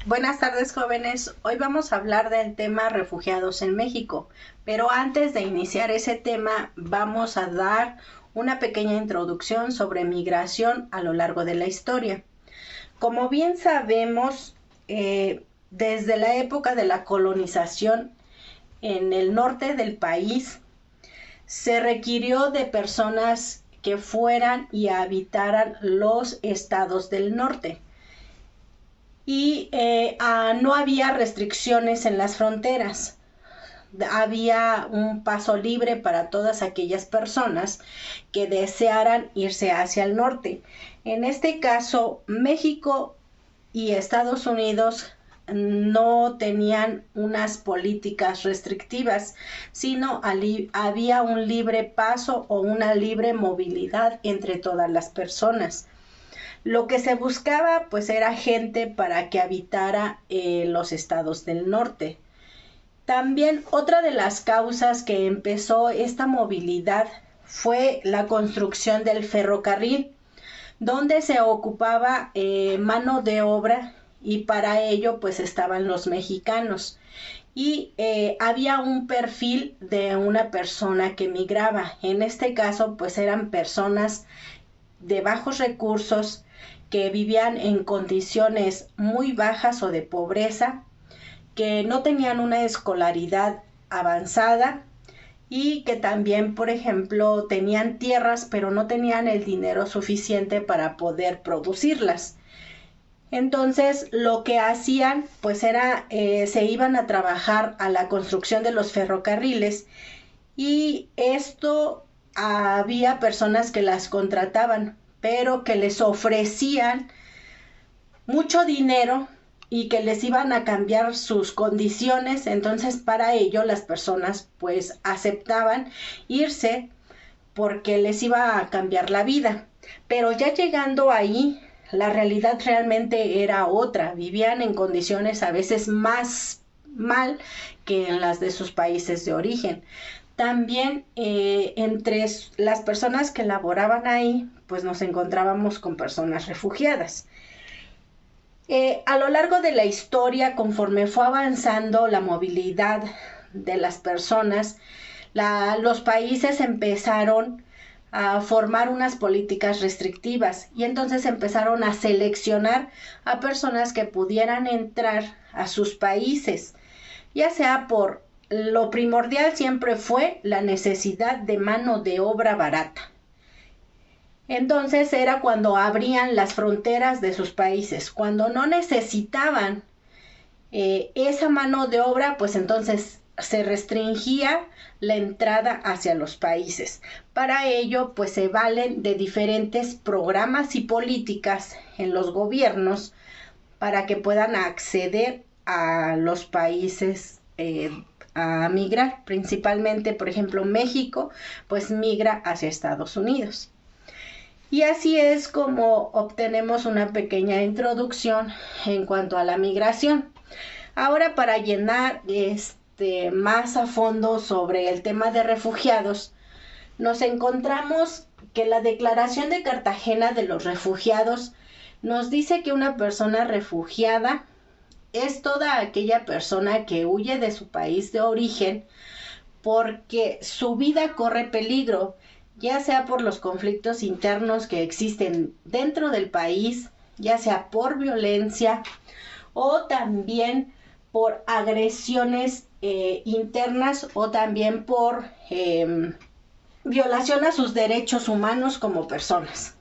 Buenas tardes, jóvenes. Hoy vamos a hablar del tema refugiados en México, pero antes de iniciar ese tema vamos a dar una pequeña introducción sobre migración a lo largo de la historia. Como bien sabemos, desde la época de la colonización en el norte del país, se requirió de personas que fueran y habitaran los estados del norte. Y no había restricciones en las fronteras. Había un paso libre para todas aquellas personas que desearan irse hacia el norte. En este caso, México y Estados Unidos no tenían unas políticas restrictivas, sino había un libre paso o una libre movilidad entre todas las personas. Lo que se buscaba pues era gente para que habitara los estados del norte. También otra de las causas que empezó esta movilidad fue la construcción del ferrocarril, donde se ocupaba mano de obra y para ello pues estaban los mexicanos. Y había un perfil de una persona que migraba. En este caso pues eran personas de bajos recursos que vivían en condiciones muy bajas o de pobreza, que no tenían una escolaridad avanzada y que también, por ejemplo, tenían tierras pero no tenían el dinero suficiente para poder producirlas. Entonces lo que hacían pues era se iban a trabajar a la construcción de los ferrocarriles y esto había personas que las contrataban, pero que les ofrecían mucho dinero y que les iban a cambiar sus condiciones. Entonces para ello las personas pues aceptaban irse porque les iba a cambiar la vida. Pero ya llegando ahí, la realidad realmente era otra. Vivían en condiciones a veces más mal que en las de sus países de origen. También entre las personas que laboraban ahí, pues nos encontrábamos con personas refugiadas. A lo largo de la historia, conforme fue avanzando la movilidad de las personas, los países empezaron a formar unas políticas restrictivas y entonces empezaron a seleccionar a personas que pudieran entrar a sus países, ya sea por lo primordial siempre fue la necesidad de mano de obra barata. Entonces era cuando abrían las fronteras de sus países. Cuando no necesitaban esa mano de obra, pues entonces se restringía la entrada hacia los países. Para ello, pues se valen de diferentes programas y políticas en los gobiernos para que puedan acceder a los países a migrar, principalmente, por ejemplo, México, pues migra hacia Estados Unidos. Y así es como obtenemos una pequeña introducción en cuanto a la migración. Ahora, para llenar más a fondo sobre el tema de refugiados, nos encontramos que la Declaración de Cartagena de los Refugiados nos dice que una persona refugiada es toda aquella persona que huye de su país de origen porque su vida corre peligro, ya sea por los conflictos internos que existen dentro del país, ya sea por violencia o también por agresiones internas o también por violación a sus derechos humanos como personas.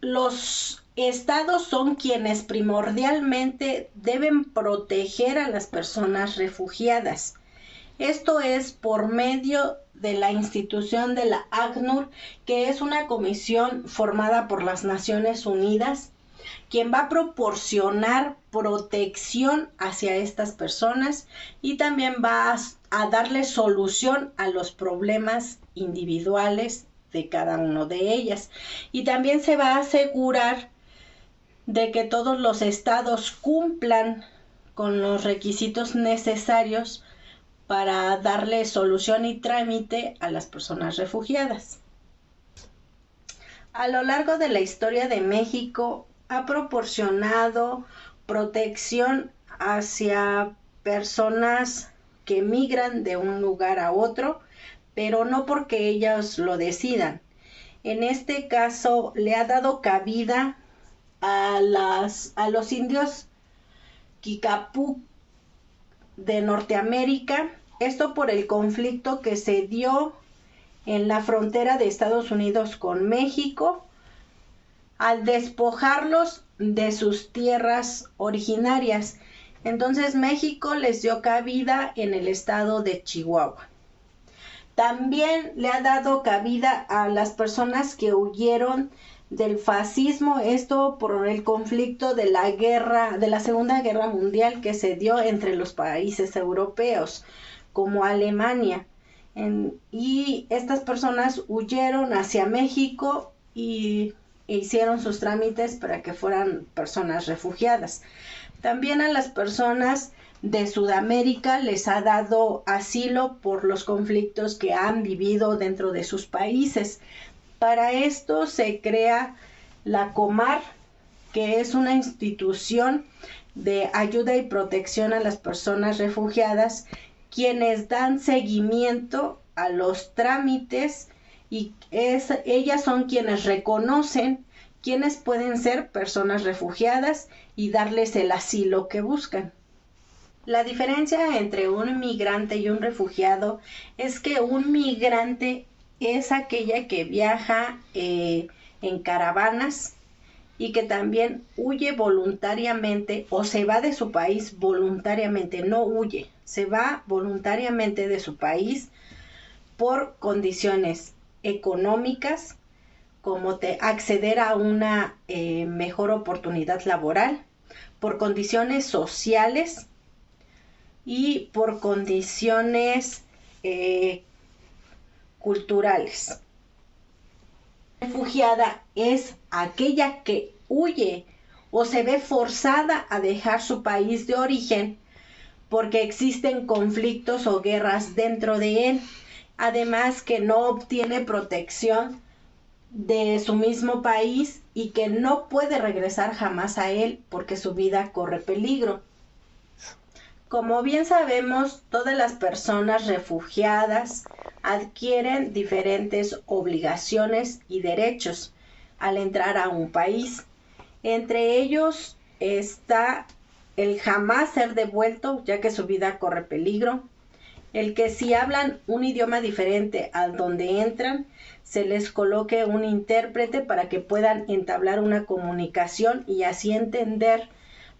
Los estados son quienes primordialmente deben proteger a las personas refugiadas. Esto es por medio de la institución de la ACNUR, que es una comisión formada por las Naciones Unidas, quien va a proporcionar protección hacia estas personas y también va a darle solución a los problemas individuales de cada uno de ellas. Y también se va a asegurar de que todos los estados cumplan con los requisitos necesarios para darle solución y trámite a las personas refugiadas. A lo largo de la historia de México ha proporcionado protección hacia personas que migran de un lugar a otro, pero no porque ellas lo decidan. En este caso le ha dado cabida a los indios Kicapú de Norteamérica, esto por el conflicto que se dio en la frontera de Estados Unidos con México, al despojarlos de sus tierras originarias. Entonces México les dio cabida en el estado de Chihuahua. También le ha dado cabida a las personas que huyeron del fascismo, esto por el conflicto de la Segunda Guerra Mundial que se dio entre los países europeos, como Alemania. Y estas personas huyeron hacia México y hicieron sus trámites para que fueran personas refugiadas. También a las personas de Sudamérica les ha dado asilo por los conflictos que han vivido dentro de sus países. Para esto se crea la Comar, que es una institución de ayuda y protección a las personas refugiadas, quienes dan seguimiento a los trámites y ellas son quienes reconocen quiénes pueden ser personas refugiadas y darles el asilo que buscan. La diferencia entre un migrante y un refugiado es que un migrante es aquella que viaja en caravanas y que también huye voluntariamente o se va de su país voluntariamente, no huye, se va voluntariamente de su país por condiciones económicas, como acceder a una mejor oportunidad laboral, por condiciones sociales y por condiciones culturales. Refugiada es aquella que huye o se ve forzada a dejar su país de origen porque existen conflictos o guerras dentro de él, además que no obtiene protección de su mismo país y que no puede regresar jamás a él porque su vida corre peligro. Como bien sabemos, todas las personas refugiadas adquieren diferentes obligaciones y derechos al entrar a un país. Entre ellos está el jamás ser devuelto, ya que su vida corre peligro. El que si hablan un idioma diferente al donde entran, se les coloque un intérprete para que puedan entablar una comunicación y así entender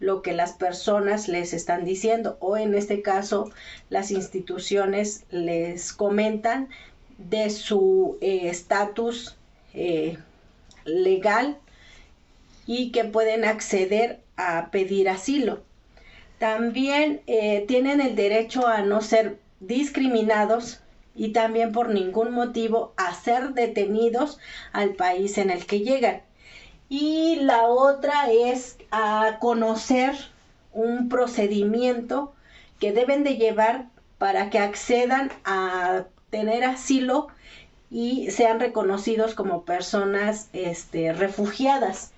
lo que las personas les están diciendo, o en este caso las instituciones les comentan de su estatus legal y que pueden acceder a pedir asilo. También tienen el derecho a no ser discriminados y también por ningún motivo a ser detenidos al país en el que llegan. Y la otra es a conocer un procedimiento que deben de llevar para que accedan a tener asilo y sean reconocidos como personas refugiadas.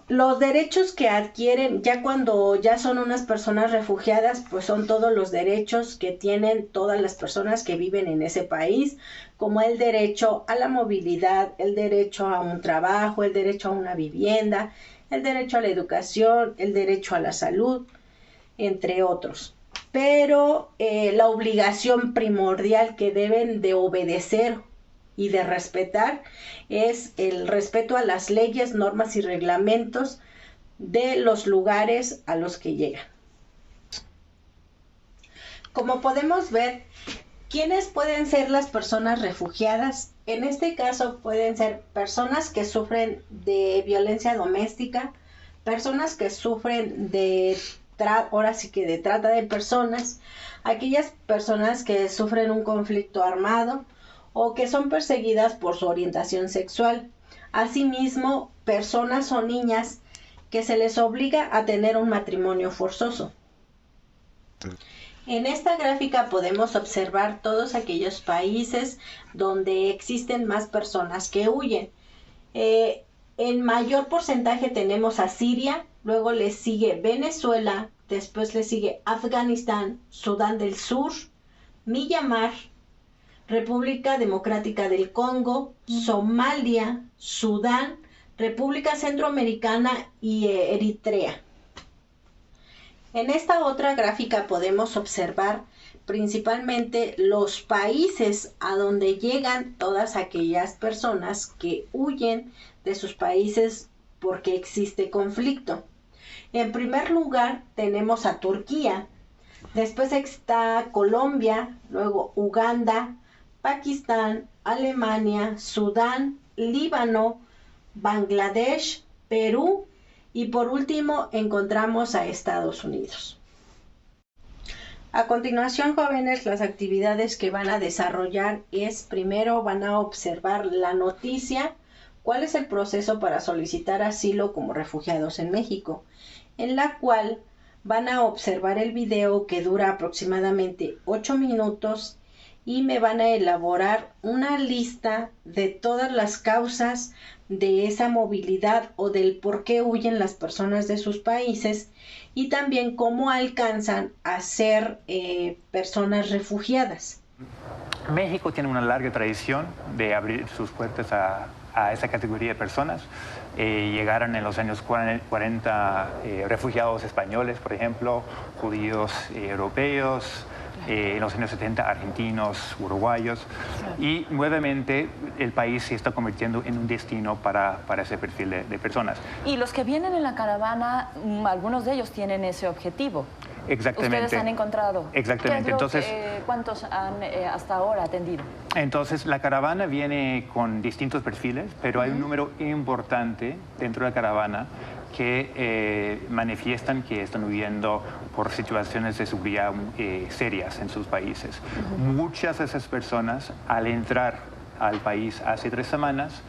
Los derechos que adquieren ya cuando ya son unas personas refugiadas, pues son todos los derechos que tienen todas las personas que viven en ese país, como el derecho a la movilidad, el derecho a un trabajo, el derecho a una vivienda, el derecho a la educación, el derecho a la salud, entre otros. Pero la obligación primordial que deben de obedecer y de respetar es el respeto a las leyes, normas y reglamentos de los lugares a los que llegan. Como podemos ver, ¿quiénes pueden ser las personas refugiadas? En este caso pueden ser personas que sufren de violencia doméstica, personas que sufren de trata de personas, aquellas personas que sufren un conflicto armado, o que son perseguidas por su orientación sexual. Asimismo, personas o niñas que se les obliga a tener un matrimonio forzoso. En esta gráfica podemos observar todos aquellos países donde existen más personas que huyen. En mayor porcentaje tenemos a Siria, luego le sigue Venezuela, después le sigue Afganistán, Sudán del Sur, Myanmar, República Democrática del Congo, Somalia, Sudán, República Centroamericana y Eritrea. En esta otra gráfica podemos observar principalmente los países a donde llegan todas aquellas personas que huyen de sus países porque existe conflicto. En primer lugar tenemos a Turquía, después está Colombia, luego Uganda, Pakistán, Alemania, Sudán, Líbano, Bangladesh, Perú y por último encontramos a Estados Unidos. A continuación, jóvenes, las actividades que van a desarrollar es, primero van a observar la noticia, cuál es el proceso para solicitar asilo como refugiados en México, en la cual van a observar el video que dura aproximadamente 8 minutos y me van a elaborar una lista de todas las causas de esa movilidad o del por qué huyen las personas de sus países y también cómo alcanzan a ser personas refugiadas. México tiene una larga tradición de abrir sus puertas a esa categoría de personas. Llegaron en los años 40 refugiados españoles, por ejemplo, judíos europeos, en los años 70 argentinos, uruguayos, y nuevamente el país se está convirtiendo en un destino para ese perfil de personas. Y los que vienen en la caravana, algunos de ellos tienen ese objetivo. Exactamente. ¿Ustedes han encontrado? Exactamente. Entonces, ¿cuántos han hasta ahora atendido? Entonces, la caravana viene con distintos perfiles, pero hay un número importante dentro de la caravana que manifiestan que están huyendo por situaciones de seguridad serias en sus países. Muchas de esas personas, al entrar al país hace 3 semanas,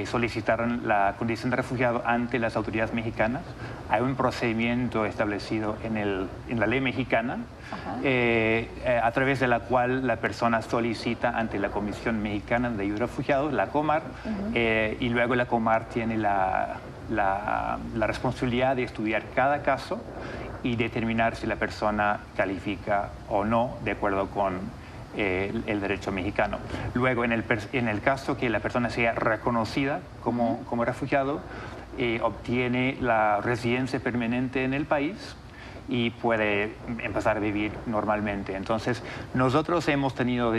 solicitaron la condición de refugiado ante las autoridades mexicanas. Hay un procedimiento establecido en la ley mexicana a través de la cual la persona solicita ante la Comisión Mexicana de Ayuda a Refugiados, la COMAR, y luego la COMAR tiene la responsabilidad de estudiar cada caso y determinar si la persona califica o no de acuerdo con el derecho mexicano. Luego, en el caso que la persona sea reconocida como refugiado, obtiene la residencia permanente en el país y puede empezar a vivir normalmente. Entonces, nosotros hemos tenido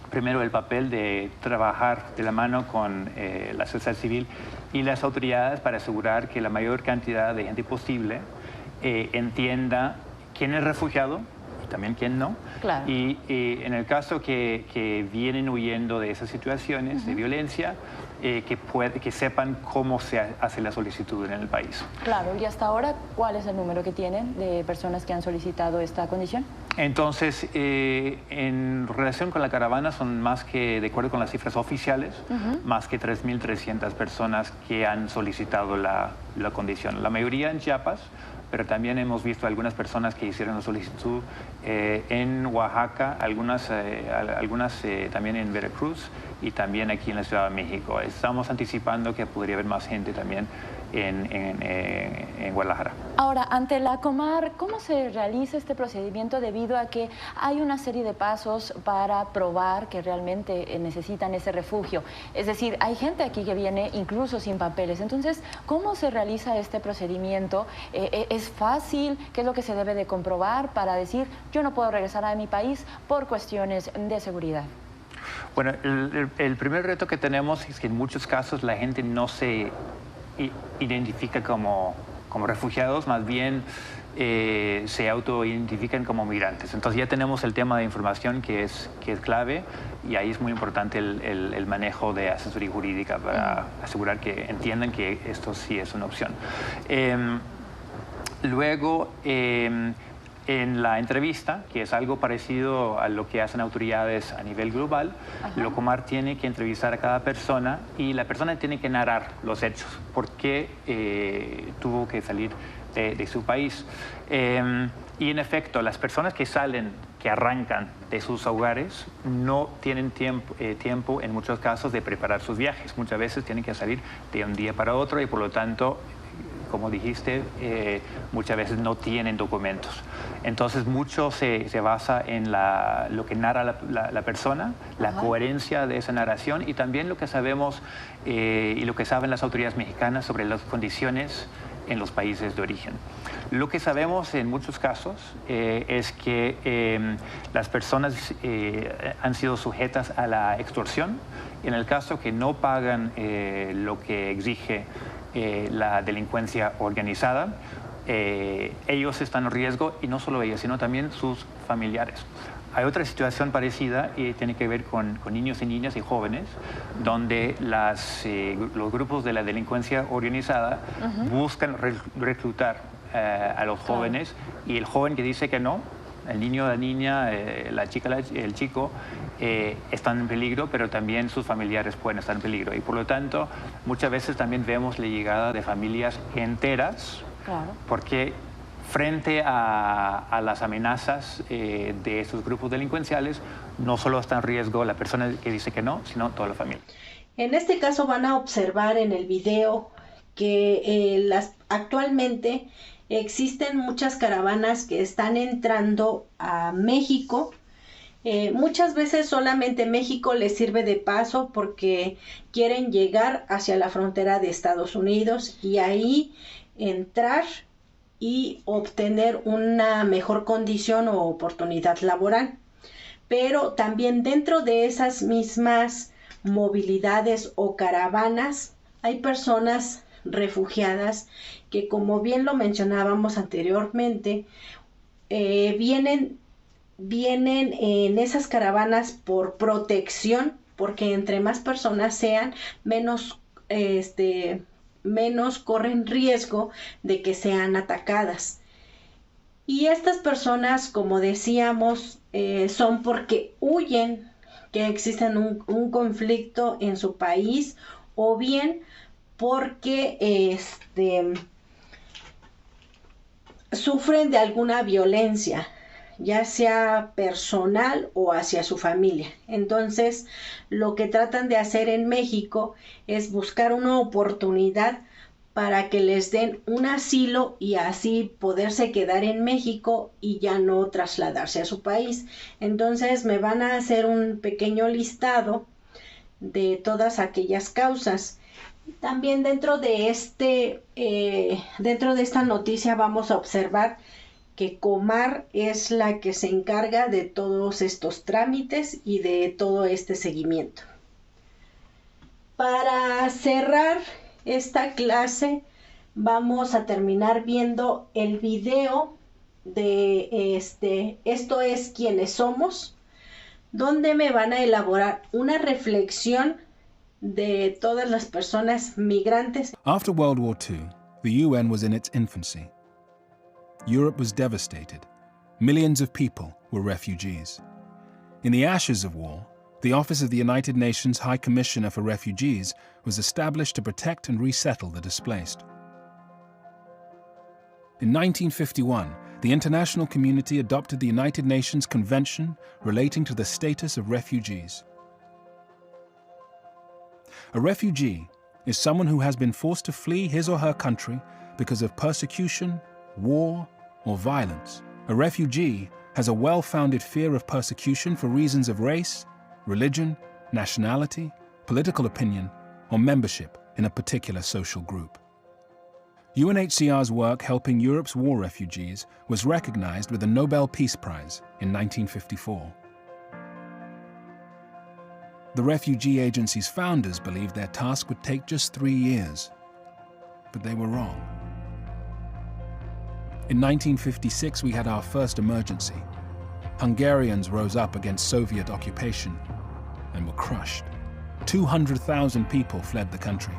primero el papel de trabajar de la mano con la sociedad civil y las autoridades para asegurar que la mayor cantidad de gente posible entienda quién es refugiado y también quién no. Claro. Y en el caso que vienen huyendo de esas situaciones de violencia, que sepan cómo se hace la solicitud en el país. Claro, y hasta ahora, ¿cuál es el número que tienen de personas que han solicitado esta condición? Entonces, en relación con la caravana, son más que, de acuerdo con las cifras oficiales, más que 3.300 personas que han solicitado la condición. La mayoría en Chiapas, pero también hemos visto algunas personas que hicieron la solicitud en Oaxaca, algunas también en Veracruz y también aquí en la Ciudad de México. Estamos anticipando que podría haber más gente también en Guadalajara. Ahora, ante la COMAR, ¿cómo se realiza este procedimiento debido a que hay una serie de pasos para probar que realmente necesitan ese refugio? Es decir, hay gente aquí que viene incluso sin papeles. Entonces, ¿cómo se realiza este procedimiento? ¿Es fácil? ¿Qué es lo que se debe de comprobar para decir yo no puedo regresar a mi país por cuestiones de seguridad? Bueno, el primer reto que tenemos es que en muchos casos la gente no se identifica como refugiados, más bien se autoidentifican como migrantes. Entonces ya tenemos el tema de información que es clave y ahí es muy importante el manejo de asesoría jurídica para asegurar que entiendan que esto sí es una opción. Luego, en la entrevista, que es algo parecido a lo que hacen autoridades a nivel global, la COMAR tiene que entrevistar a cada persona y la persona tiene que narrar los hechos, por qué tuvo que salir de su país. Y en efecto, las personas que salen, que arrancan de sus hogares, no tienen tiempo en muchos casos de preparar sus viajes. Muchas veces tienen que salir de un día para otro y por lo tanto, como dijiste, muchas veces no tienen documentos. Entonces mucho se basa en lo que narra la persona, la coherencia de esa narración y también lo que sabemos y lo que saben las autoridades mexicanas sobre las condiciones en los países de origen. Lo que sabemos en muchos casos es que las personas han sido sujetas a la extorsión. En el caso que no pagan lo que exige la delincuencia organizada, ellos están en riesgo, y no solo ellos, sino también sus familiares. Hay otra situación parecida y tiene que ver con niños y niñas y jóvenes, donde los grupos de la delincuencia organizada buscan reclutar a los jóvenes, y el joven que dice que no, el niño, la niña, la chica, el chico, están en peligro, pero también sus familiares pueden estar en peligro. Y por lo tanto, muchas veces también vemos la llegada de familias enteras, porque frente a las amenazas de estos grupos delincuenciales, no solo está en riesgo la persona que dice que no, sino toda la familia. En este caso van a observar en el video que actualmente existen muchas caravanas que están entrando a México. Muchas veces solamente México les sirve de paso porque quieren llegar hacia la frontera de Estados Unidos y ahí entrar y obtener una mejor condición o oportunidad laboral. Pero también dentro de esas mismas movilidades o caravanas hay personas refugiadas que, como bien lo mencionábamos anteriormente, vienen en esas caravanas por protección, porque entre más personas sean, menos corren riesgo de que sean atacadas. Y estas personas, como decíamos, son porque huyen que existen un conflicto en su país, o bien porque sufren de alguna violencia, ya sea personal o hacia su familia. Entonces, lo que tratan de hacer en México es buscar una oportunidad para que les den un asilo y así poderse quedar en México y ya no trasladarse a su país. Entonces, me van a hacer un pequeño listado de todas aquellas causas. También dentro de esta noticia vamos a observar que Comar es la que se encarga de todos estos trámites y de todo este seguimiento. Para cerrar esta clase, vamos a terminar viendo el video de Esto es Quienes Somos, donde me van a elaborar una reflexión de todas las personas migrantes. After World War II, the UN was in its infancy. Europe was devastated. Millions of people were refugees. In the ashes of war, the Office of the United Nations High Commissioner for Refugees was established to protect and resettle the displaced. In 1951, the international community adopted the United Nations Convention relating to the status of refugees. A refugee is someone who has been forced to flee his or her country because of persecution, war, or violence. A refugee has a well-founded fear of persecution for reasons of race, religion, nationality, political opinion, or membership in a particular social group. UNHCR's work helping Europe's war refugees was recognized with the Nobel Peace Prize in 1954. The Refugee Agency's founders believed their task would take just 3 years, but they were wrong. In 1956, we had our first emergency. Hungarians rose up against Soviet occupation and were crushed. 200,000 people fled the country.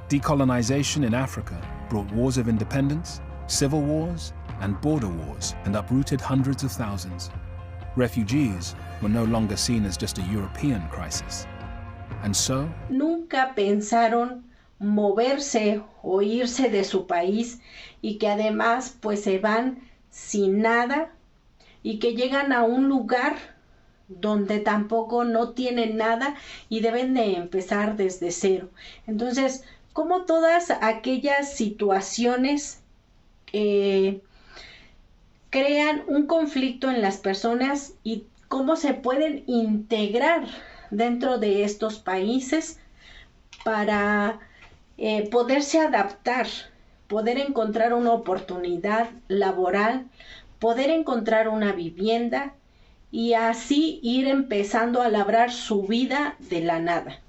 Decolonization in Africa brought wars of independence, civil wars, and border wars, and uprooted hundreds of thousands. Refugees were no longer seen as just a European crisis. And so, nunca pensaron moverse o irse de su país, y que además pues se van sin nada y que llegan a un lugar donde tampoco no tienen nada y deben de empezar desde cero. Entonces, como todas aquellas situaciones crean un conflicto en las personas y cómo se pueden integrar dentro de estos países para poderse adaptar, poder encontrar una oportunidad laboral, poder encontrar una vivienda y así ir empezando a labrar su vida de la nada.